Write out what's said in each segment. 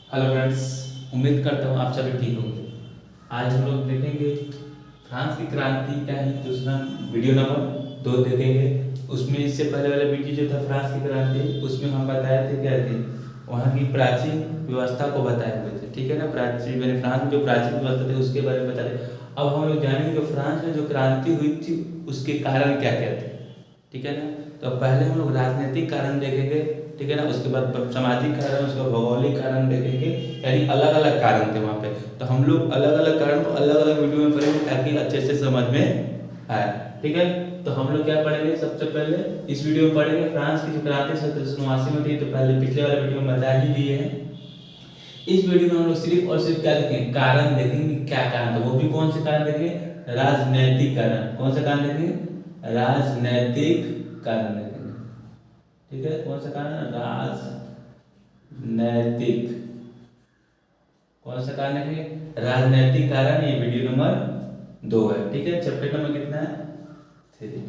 Hello friends, उम्मीद करता हूँ आप सभी ठीक होंगे। आज हम लोग देखेंगे फ्रांस की क्रांति का ही दूसरा वीडियो नंबर 2 देखेंगे। उसमें इससे पहले वाला वीडियो जो था फ्रांस की क्रांति, उसमें हम बताए थे क्या थे, वहाँ की प्राचीन व्यवस्था को बताए हुए थे। ठीक है ना, प्राचीन मैंने फ्रांस में जो प्राचीन व्यवस्था थी उसके बारे में बता रहे। अब हम लोग जानेंगे जो फ्रांस में जो क्रांति हुई थी उसके कारण क्या क्या थे। ठीक है ना, तो पहले हम लोग राजनीतिक कारण देखेंगे। ठीक है ना, उसके बाद सामाजिक कारण, उसके बाद भौगोलिक कारण देखेंगे, यानी अलग अलग कारण थे वहाँ पे। तो हम लोग अलग अलग कारण को अलग अलग वीडियो में पढ़ेंगे ताकि अच्छे से समझ में आए। ठीक है, तो हम लोग क्या पढ़ेंगे, सबसे पहले इस वीडियो में पढ़ेंगे फ्रांस की जो क्रांति 1789 में थी। तो पहले पिछले वाले वीडियो में बता ही दिए हैं। इस वीडियो में हम लोग सिर्फ और सिर्फ क्या देखेंगे, कारण देखेंगे, क्या कारण था, वो भी कौन से कारण देखेंगे, राजनैतिक कारण। कौन सा कारण देखेंगे, राजनैतिक कारण देखेंगे। ठीक है, कौन सा कारण, राजनैतिक। कौन सा कारण देखेंगे, राजनैतिक कारण। ये वीडियो नंबर 2 है। ठीक है, चैप्टर नंबर कितना है, 3।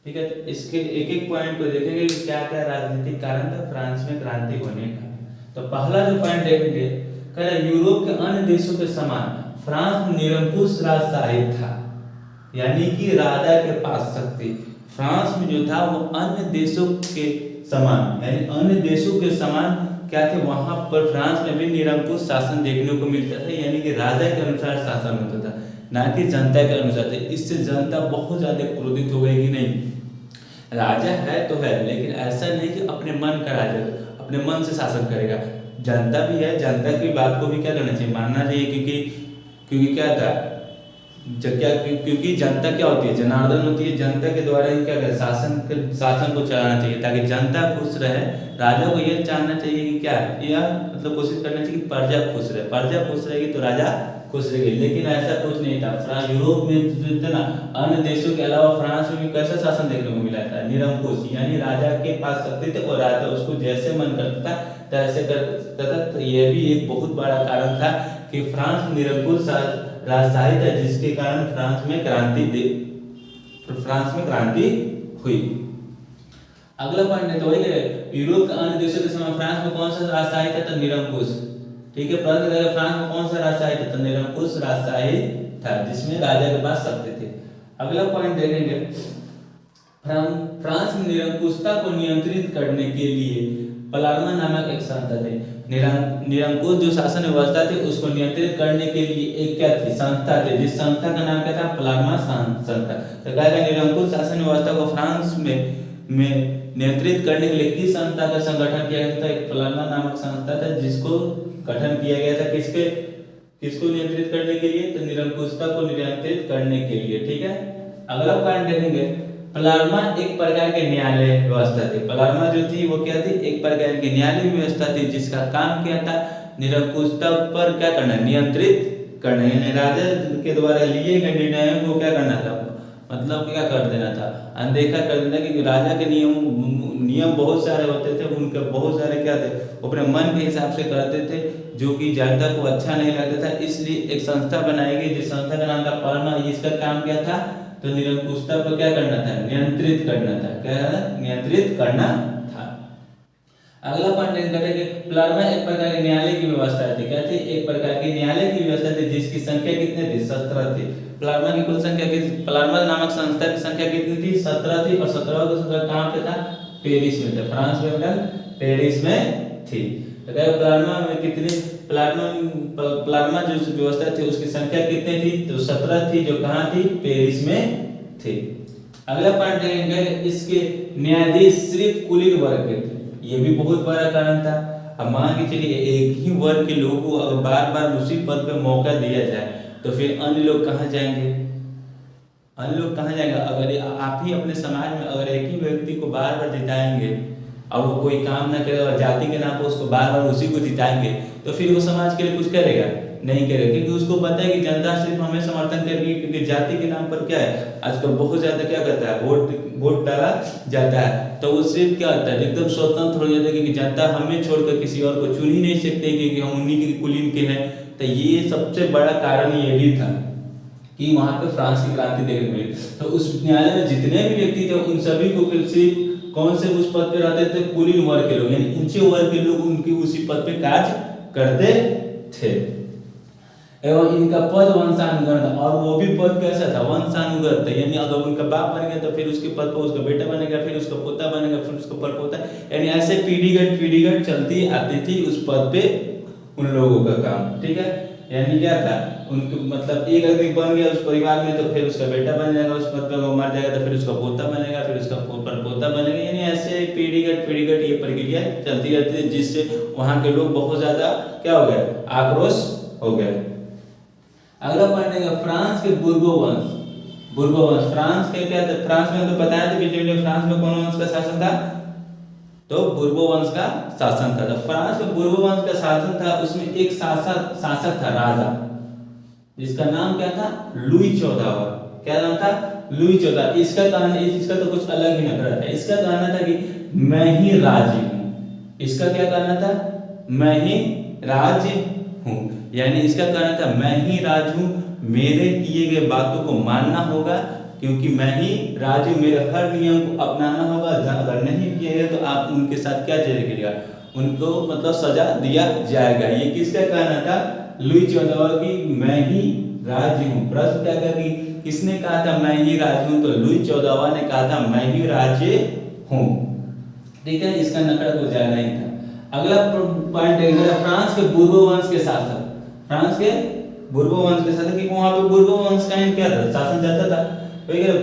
ठीक है, तो इसके एक एक पॉइंट को देखेंगे कि क्या क्या राजनीतिक कारण था फ्रांस में क्रांति होने का। तो पहला जो पॉइंट देखेंगे, कह रहे यूरोप के अन्य देशों के समान फ्रांस में निरंकुश राजशाही था, यानी कि राजा के पास शक्ति। फ्रांस में जो था वो अन्य देशों के समान, यानी अन्य देशों के समान क्या थे, वहां पर फ्रांस में भी निरंकुश शासन देखने को मिलता था, यानी कि राजा के अनुसार शासन होता था, ना कि जनता के अनुसार। इससे जनता बहुत ज्यादा क्रोधित हो गई कि नहीं, राजा है तो है, लेकिन ऐसा नहीं कि अपने मन का राजा, अपने मन से शासन करेगा। जनता भी है, जनता की बात को भी क्या करना चाहिए, मानना चाहिए। क्योंकि क्योंकि क्या था, क्योंकि जनता क्या होती है, जनार्दन होती है। जनता के द्वारा ही क्या करे, शासन को चलाना चाहिए ताकि जनता खुश रहे। राजा को यह चाहना चाहिए कि क्या, यह मतलब कोशिश करना चाहिए कि प्रजा खुश रहे। प्रजा खुश रहेगी तो राजा खुश रहेगी, लेकिन ऐसा कुछ नहीं था। यूरोप में जो था ना, अन्य देशों के अलावा फ्रांस में भी कैसा शासन देखने को मिला था, निरंकुश, यानी राजा के पास शक्ति थे और राजा उसको जैसे मन करता था तैसे करता था। तो यह भी एक बहुत बड़ा कारण था कि फ्रांस में निरंकुश राजशाही था, जिसके कारण फ्रांस में क्रांति हुई। अगला पॉइंट है तो वही है, यूरोप के अन्य देशों के समय फ्रांस में कौन सा राजशाही था, तो निरंकुश। ठीक है, फ्रांस में कौन सा राजशाही था, तो निरंकुश राजशाही था, जिसमें राजा के पास शक्ति थी। अगला पॉइंट देखेंगे, फ्रांस में निरंकुशता को नियंत्रित करने के लिए पलार्मा नामक एक संस्था थी। निरंकुश जो शासन व्यवस्था थी उसको नियंत्रित करने के लिए एक क्या थी, संस्था थी, जिस संस्था का नाम क्या था, पलार्मा संस्था। तो क्या निरंकुश शासन व्यवस्था को फ्रांस में नियंत्रित करने के लिए किस संस्था का संगठन किया गया था, एक पलार्मा नामक संस्था था, जिसको गठन किया गया था, किसको नियंत्रित करने के लिए, तो निरंकुशता को नियंत्रित करने के लिए। ठीक है, अगला पॉइंट देखेंगे, पलार्मा एक प्रकार के न्यायालय व्यवस्था थी। पलार्मा जो थी वो क्या थी, एक प्रकार की न्यायालय व्यवस्था थी, जिसका काम क्या था, निरंकुशता पर क्या करना, नियंत्रित करना, यानी राजा के द्वारा लिए गए निर्णयों को क्या करना था, मतलब क्या कर देना था, अनदेखा कर देना। कि राजा के नियम बहुत सारे होते थे, उनके बहुत सारे क्या थे, अपने मन के हिसाब से करते थे, जो कि जनता को अच्छा नहीं लगता था। इसलिए एक संस्था बनाई गई, जिस संस्था का नाम था पलार्मा। इसका काम क्या था, तो निरंकुशता पर क्या करना था, नियंत्रित करना था। क्या नियंत्रित करना था। अगला पॉइंट करेंगे, पलार्मा एक प्रकार के न्यायालय की व्यवस्था थी। क्या थी, एक प्रकार की न्यायालय की व्यवस्था थी, जिसकी संख्या कितनी थी, 17 थी। पलार्मा की कुल संख्या कितनी, पलार्मा नामक संस्था की संख्या कितनी थी, 17 थी। और 17 का 17 कहाँ पे था, पेरिस में था, फ्रांस में पेरिस में थी। तो क्या पलार्मा में कितनी, पलार्मा जो व्यवस्था थी उसकी संख्या कितनी थी, तो 17 थी, जो कहाँ थी, पेरिस में थी। अगला पॉइंट देखेंगे, इसके न्यायाधीश सिर्फ कुलीन वर्ग के थे। ये भी बहुत बड़ा कारण था। अब मान के चलिए एक ही वर्ग के लोगों को अगर बार बार उसी पद पे मौका दिया जाए तो फिर अन्य लोग कहाँ जाएंगे, अन्य लोग कहाँ जाएंगे। अगर आप ही अपने समाज में अगर एक ही व्यक्ति को बार बार जिताएंगे और वो कोई काम ना करे और जाति के नाम पर उसको बार बार उसी को जिताएंगे, तो फिर वो समाज के लिए कुछ करेगा नहीं करेगा, क्योंकि उसको पता है कि जनता सिर्फ हमें समर्थन करेगी। क्योंकि जाति के नाम पर क्या है, आजकल बहुत ज्यादा क्या करता है, वोट डाला जाता है, तो वो सिर्फ क्या होता है, एकदम स्वतंत्र हो जाता है, क्योंकि जनता हमें छोड़कर किसी और को चुन ही नहीं सकते, क्योंकि हम उन्हीं के कुलीन के हैं। तो ये सबसे बड़ा कारण ये भी था कि वहां पे फ्रांस की क्रांति देखने को मिली। तो उस न्यायालय में जितने भी व्यक्ति थे उन सभी को सिर्फ कौन से उस पद पे रहते थे, कुलीन वर्ग के लोग, यानी ऊंचे वर्ग के लोग उनकी उसी पद पे कार्य करते थे। एवं इनका पद वंशानुगत था, और वो भी पद कैसा था, वंशानुगत था, यानी अगर उनका बाप बन गया तो फिर उसके पद पर उसका बेटा बनेगा, फिर उसका पोता बनेगा, फिर उसका परपोता, यानी ऐसे पीढ़ीगत चलती आती थी उस पद पे उन लोगों का काम। ठीक है, यानी क्या था, उनके मतलब एक आदमी बन गया उस परिवार में तो फिर उसका बेटा बन जाएगा उस पद पर, वो मर जाएगा तो फिर उसका पोता बनेगा, फिर उसका परपोता बनेगा, यानी ऐसे पीढ़ीगत ये प्रक्रिया चलती रहती है, जिससे वहाँ के लोग बहुत ज्यादा क्या हो गए, आक्रोश हो गए। अगला पॉइंट है फ्रांस के बुर्बो वंश। फ्रांस के क्या था, फ्रांस में तो बताया था पिछले वीडियो, फ्रांस में कौन वंश का शासन था, तो बुर्बो वंश का शासन था। तो फ्रांस में बुर्बो वंश का शासन था, उसमें एक शासक था, राजा, जिसका नाम क्या था, लुई 14वां। क्या नाम था, लुई 14। इसका तो कुछ अलग ही नखरा था। इसका कहना था कि मैं ही राज हूँ। इसका क्या कहना था, मैं ही राज हूँ, यानी इसका कहना था मैं ही राज हूँ, मेरे किए गए बातों को मानना होगा, क्योंकि मैं ही राज हूँ, मेरे हर नियम को अपनाना होगा, अगर नहीं किए तो आप उनके साथ क्या करिएगा, उनको मतलब सजा दिया जाएगा। ये किसका कहना था, लुई 14वां की मैं ही राज हूँ। प्रश्न क्या कि किसने कहा था मैं ही राज हूँ, तो लुई 14वां ने कहा था मैं ही राज हूँ। ठीक है, इसका नकल कुछ ज्यादा ही था। अगला पॉइंट है फ्रांस के बुर्बो वंश के शासक। फ्रांस के बुर्बो वंश के शासक, कि वहां पे बुर्बो वंश का क्या था, शासन चलता था।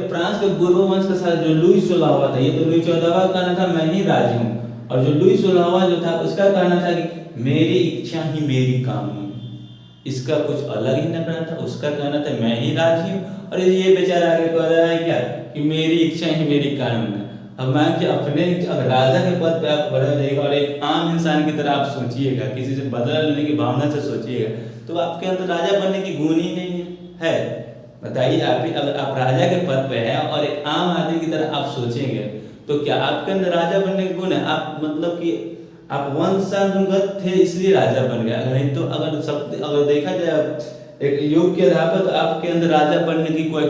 फ्रांस के बुर्बो वंश का शासक जो लुई 16वां था, ये तो लुई 14वां का कहना था मैं ही राज हूँ, और जो लुई 16वां जो था उसका कहना था कि मेरी इच्छा ही मेरी कानून। इसका कुछ अलग ही नखरा था, उसका कहना था मैं ही राज हूँ, और ये बेचारा आगे कह रहा है क्या कि मेरी इच्छा ही मेरी कानून है। अब मान के अपने अगर राजा के पद पे आप बढ़ जाइएगा और एक आम इंसान की तरह आप सोचिएगा, किसी से बदला लेने की भावना से सोचिएगा, तो आपके अंदर राजा बनने की गुण ही नहीं है। बताइए, आप अगर आप राजा के पद पे हैं और एक आम आदमी की तरह आप सोचेंगे, तो क्या आपके अंदर राजा बनने के गुण है? आप मतलब कि आप वंशानुगत थे इसलिए राजा बन गए, अगर नहीं तो अगर देखा जाए एक योग के आधार पर, तो आपके अंदर राजा बनने की कोई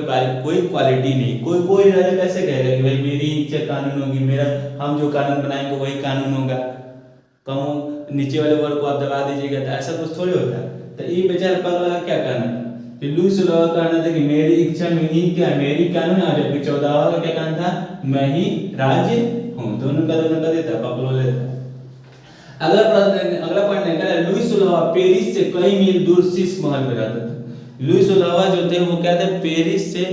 क्वालिटी नहीं। कोई राजा कैसे कहेगा कि भाई मेरी इच्छा कानून होगी, मेरा हम जो कानून बनाएंगे वही कानून होगा, कहूँ नीचे वाले वर्ग को आप दबा दीजिएगा, तो ऐसा कुछ थोड़ी होता। तो ये बेचारा पगला क्या कहना, लुई 16वां कहना था कि मेरी इच्छा मेरी क्या मेरी कानून, और जबकि 14वां का क्या कहना था मैं ही राज हूँ। दोनों का देता पकड़ो लेता। अगला पॉइंट है लुई 16वां पेरिस से कई मील दूर शीश महल में रहता था। लुई 16वां जो थे वो क्या थे, पेरिस से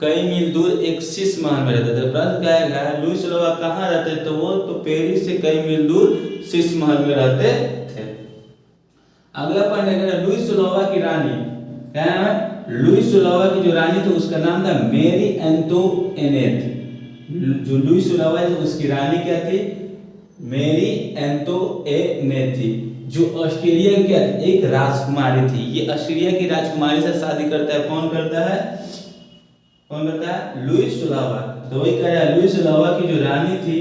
कई मील दूर एक शीश महल में रहते थे। प्रश्न क्या है लुई 16वां कहाँ रहते, तो वो तो पेरिस से कई मील दूर शीश महल में रहते थे। अगला पॉइंट है लुई 16वां की रानी, क्या नाम है, लुई 16वां की जो रानी थी उसका नाम था मेरी एंटोइनेट। जो लुई 16वां है उसकी रानी क्या थी, मेरी एंटोइनेट थी, जो ऑस्ट्रेलिया की क्या थी, एक राजकुमारी थी। ये ऑस्ट्रेलिया की राजकुमारी से शादी करता है, कौन करता है, लुई 16वां। तो वही कह रहा है लुई 16वां की जो रानी थी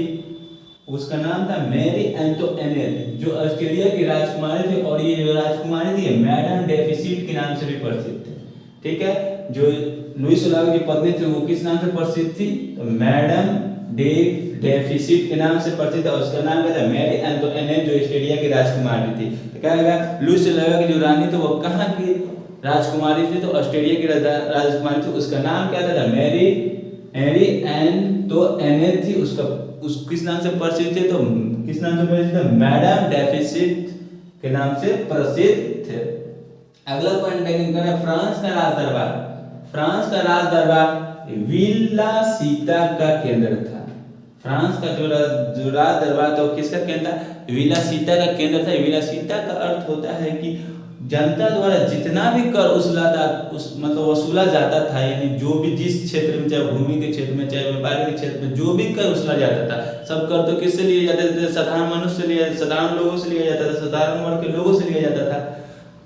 उसका नाम था मेरी एंटोइनेट, जो ऑस्ट्रेलिया की राजकुमारी थी, और ये जो राजकुमारी थी मैडम डेफिसिट के नाम से भी प्रसिद्ध थी। ठीक है, जो लुई 16वां की पत्नी थी वो किस नाम से प्रसिद्ध थी, तो मैडम डेफिसिट के नाम से प्रसिद्ध है, उसका नाम क्या था, मेरी एंटोइनेट, जो ऑस्ट्रेलिया की राजकुमारी थी। तो क्या लगा लुई 16वां की जो रानी थी वो कहाँ की राजकुमारी थी, तो ऑस्ट्रेलिया की राजकुमारी थी, उसका नाम क्या था, मेरी एंटोइनेट थी। उसका किस नाम से प्रसिद्ध थे, तो किस नाम से प्रसिद्ध थे, मैडम डेफिसिट के नाम से प्रसिद्ध थे। अगला पॉइंट है फ्रांस का राज दरबार। फ्रांस का राज दरबार विला सीता का केंद्र था। फ्रांस का जो राज दरबार था वो किसका केंद्र था, विला सीता का केंद्र था। विला सीता का अर्थ होता है कि जनता द्वारा जितना भी कर वसूला जाता था, यानी जो भी जिस क्षेत्र में, चाहे भूमि के क्षेत्र में, चाहे व्यापार के क्षेत्र में, जो भी कर वसूला जाता था, सब कर तो किससे लिए जाते थे, साधारण मनुष्य से लिए, साधारण लोगों से लिया जाता था, साधारण वर्ग के लोगों से लिया जाता था।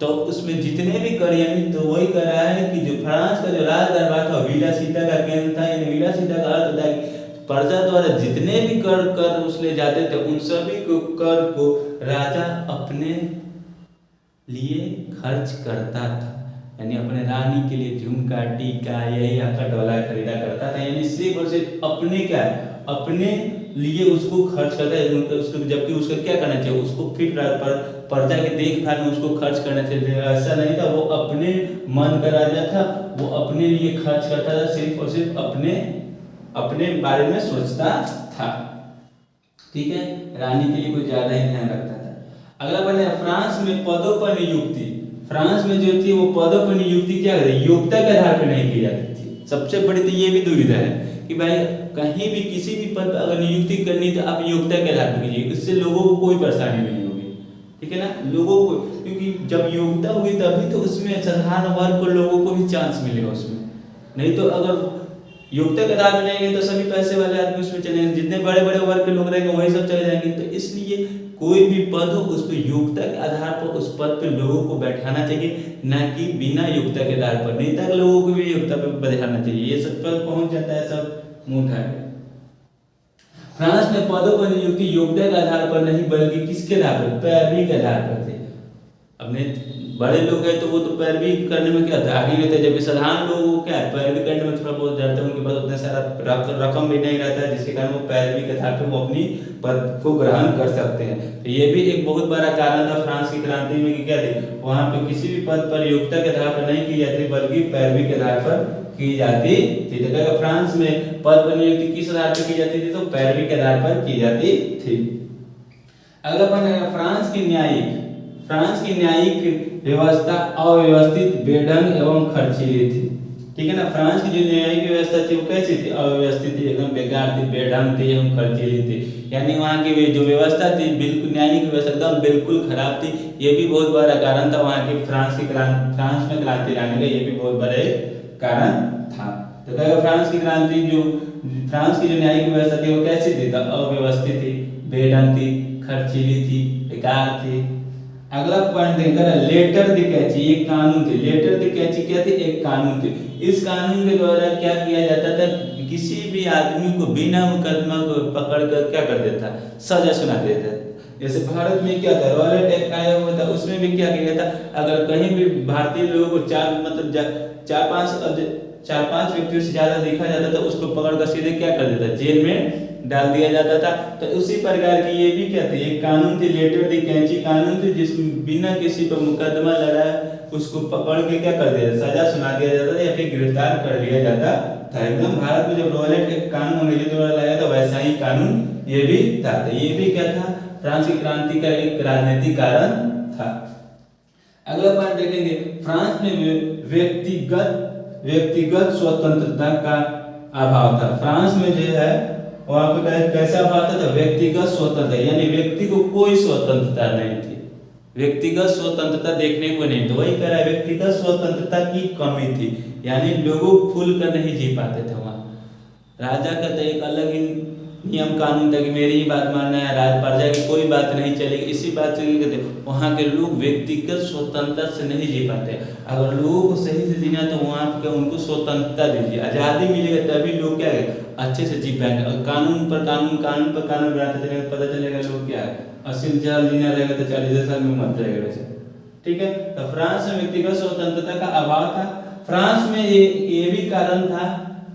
तो उसमें जितने भी कर, यानी तो वही कह रहा है कि जो फ्रांस का जो राज दरबार था विला सीता का केंद्र था। यानी विला सीता का अर्थ होता है कि प्रजा द्वारा जितने भी कर उसले जाते थे, उन सभी को कर को राजा अपने लिए खर्च करता था। यानी अपने रानी के लिए झुमका, टीका, यही आकर डोला खरीदा करता था। यानी सिर्फ और सिर्फ अपने क्या, अपने लिए उसको खर्च करता है, उसको जबकि उसका क्या करना चाहिए, उसको फिर प्रजा की देखभाल में उसको खर्च करना चाहिए। ऐसा नहीं था वो अपने मन का राजा था, वो अपने लिए खर्च करता था, सिर्फ और सिर्फ अपने अपने बारे में सोचता था। ठीक है, रानी के लिए कुछ ज्यादा ही ध्यान रखता था। अगला पॉइंट है फ्रांस में पदों पर नियुक्ति। फ्रांस में जो थी वो पदों पर नियुक्ति क्या करती, योग्यता के आधार पर नहीं की जाती थी। सबसे बड़ी तो ये भी दुविधा है कि भाई कहीं भी किसी भी पद पर अगर नियुक्ति करनी तो आप योग्यता के आधार पर कीजिए, इससे लोगों को कोई परेशानी नहीं होगी। ठीक है ना, लोगों को, क्योंकि जब योग्यता होगी तभी तो उसमें साधारण वर्ग को लोगों को भी चांस मिलेगा उसमें। नहीं तो अगर योग्यता के आधार पर जाएंगे तो सभी पैसे वाले आदमी उसमें चलेंगे, जितने बड़े बड़े वर्ग के लोग रहेंगे वही सब चले जाएंगे। तो इसलिए कोई भी पद हो उस पर योग्यता के आधार पर उस पद पे लोगों को बैठाना चाहिए, ना कि बिना योग्यता के आधार पर। नेता के लोगों को भी योग्यता पर बैठाना चाहिए, ये सब पर पहुंच जाता है सब मुंह उठा के। फ्रांस में पदों पर नियुक्ति योग्यता के आधार पर नहीं बल्कि किसके आधार पर, पैरवी के आधार पर थे। अपने बड़े लोग हैं तो वो तो पैरवी करने में क्या था आगे रहते हैं, जबकि साधारण लोगों को क्या है पैरवी करने में थोड़ा बहुत डरते हैं, उनके पास उतना सारा रकम भी नहीं रहता है, जिसके कारण वो पैरवी के आधार पर वो अपनी पद को ग्रहण कर सकते हैं। तो ये भी एक बहुत बड़ा कारण था फ्रांस की क्रांति में कि क्या थी, वहाँ पे किसी भी पद पर योग्यता के आधार पर नहीं की जाती बल्कि पैरवी के आधार पर की जाती थी। तो फ्रांस में पद पर नियुक्ति किस आधार पर की जाती थी, तो पैरवी के आधार पर की जाती थी। अगला पॉइंट है फ्रांस की न्यायिक। फ्रांस की न्यायिक व्यवस्था अव्यवस्थित, बेढंग एवं खर्चीली थी। ठीक है ना, फ्रांस की जो न्यायिक व्यवस्था थी वो कैसी थी, अव्यवस्थित थी, एकदम बेकार थी, बेढंग थी एवं खर्चीली थी। यानी वहाँ की जो व्यवस्था थी बिल्कुल न्यायिक व्यवस्था एकदम बिल्कुल खराब थी। ये भी बहुत बड़ा कारण था वहाँ की फ्रांस में क्रांति लाने का, ये भी बहुत बड़ा कारण था। तो क्या फ्रांस की क्रांति जो फ्रांस की जो न्यायिक व्यवस्था थी वो कैसी थी, अव्यवस्थित थी, बेढंग थी, खर्चीली थी, बेकार थी। अगला पॉइंट देखकर लेटर द कैची, एक कानून थे। लेटर द कैची क्या थी, एक कानून थे। इस कानून के द्वारा क्या किया जाता था, किसी भी आदमी को बिना मुकदमा को पकड़ कर क्या कर देता, सजा सुना देता। जैसे भारत में क्या था, रॉयलेट एक्ट आया हुआ था, उसमें भी क्या किया था, अगर कहीं भी भारतीय लोगों को चार पांच व्यक्तियों से ज्यादा देखा जाता था उसको पकड़ कर सीधे क्या कर देता, जेल में डाल दिया जाता था। तो उसी प्रकार की ये भी क्या थे, एक कानून थी, लेटर दी कैंची कानून थी, जिसमें बिना किसी पर मुकदमा लड़ा उसको पकड़ के क्या कर दिया, सजा सुना दिया जाता था या फिर गिरफ्तार कर लिया जाता था। एकदम भारत में जब रॉयलेट एक्ट कानून अंग्रेजों द्वारा लाया था वैसा ही कानून ये भी था। तो ये भी क्या था, फ्रांस की क्रांति का एक राजनीतिक कारण था। अगला पॉइंट देखेंगे, फ्रांस में व्यक्तिगत स्वतंत्रता का अभाव था। फ्रांस में जो है वहाँ पे कैसा अभाव था, व्यक्तिगत स्वतंत्रता, यानी व्यक्ति को कोई स्वतंत्रता नहीं थी, व्यक्तिगत स्वतंत्रता देखने को नहीं। तो वही कह रहा है व्यक्तिगत स्वतंत्रता की कमी थी, यानी लोग खुल कर नहीं जी पाते थे। वहाँ राजा का तो एक अलग ही नियम कानून था कि मेरी ही बात मानना है, राज प्रजा की कोई बात नहीं चलेगी। इसी बात से कहते वहाँ के लोग व्यक्तिगत स्वतंत्रता से नहीं जी पाते। अगर लोगों को सही से जीना तो वहाँ पे उनको स्वतंत्रता दीजिए, आज़ादी मिलेगा तभी लोग क्या है अच्छे से जी पाएंगे। और कानून पर कानून बनाते चलेगा, पता चलेगा लोग क्या है 80 साल जीना रहेगा तो 40 साल में मर जाएगा वैसे। ठीक है, तो फ्रांस में व्यक्तिगत स्वतंत्रता का अभाव था। फ्रांस में ये भी कारण था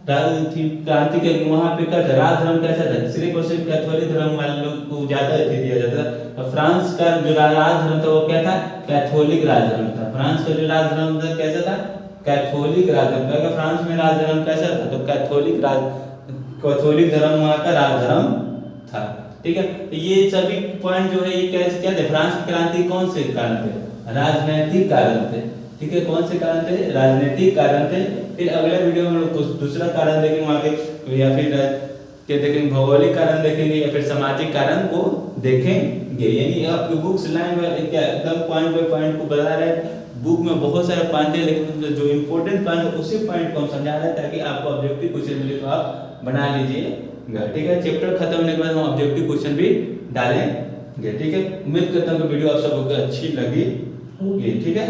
क्रांति के, वहाँ पे क्या था, राज धर्म कैसा था, सिर्फ और सिर्फ कैथोलिक धर्म वाले लोग को ज्यादा दिया जाता था। और फ्रांस का जो राज धर्म था वो क्या था, कैथोलिक राज धर्म था। फ्रांस का जो राज धर्म था कैसा था, कैथोलिक राज धर्म था। फ्रांस में राज धर्म कैसा था, तो कैथोलिक धर्म वहाँ का राज धर्म था। ठीक है, तो ये सभी पॉइंट जो है ये कैसे क्या थे, फ्रांस की क्रांति कौन से कारण थे, राजनीतिक कारण थे। ठीक है, कौन से कारण थे, राजनीतिक कारण थे। फिर अगले वीडियो में हम लोग कुछ दूसरा कारण देखेंगे वहाँ के, या फिर क्या देखेंगे, भौगोलिक कारण देखेंगे या फिर सामाजिक कारण को देखेंगे। यानी आपकी बुक्स लाइन में क्या एकदम पॉइंट बाय पॉइंट को बता रहे हैं। बुक में बहुत सारे पॉइंट है लेकिन जो इम्पोर्टेंट पॉइंट है उसी पॉइंट को हम समझा रहे हैं ताकि आपको ऑब्जेक्टिव क्वेश्चन मिले तो आप बना लीजिएगा। ठीक है, चैप्टर खत्म होने के बाद हम ऑब्जेक्टिव क्वेश्चन भी डालेंगे। ठीक है, उम्मीद करता हूँ कि वीडियो आप सबको अच्छी लगी होगी। ठीक है।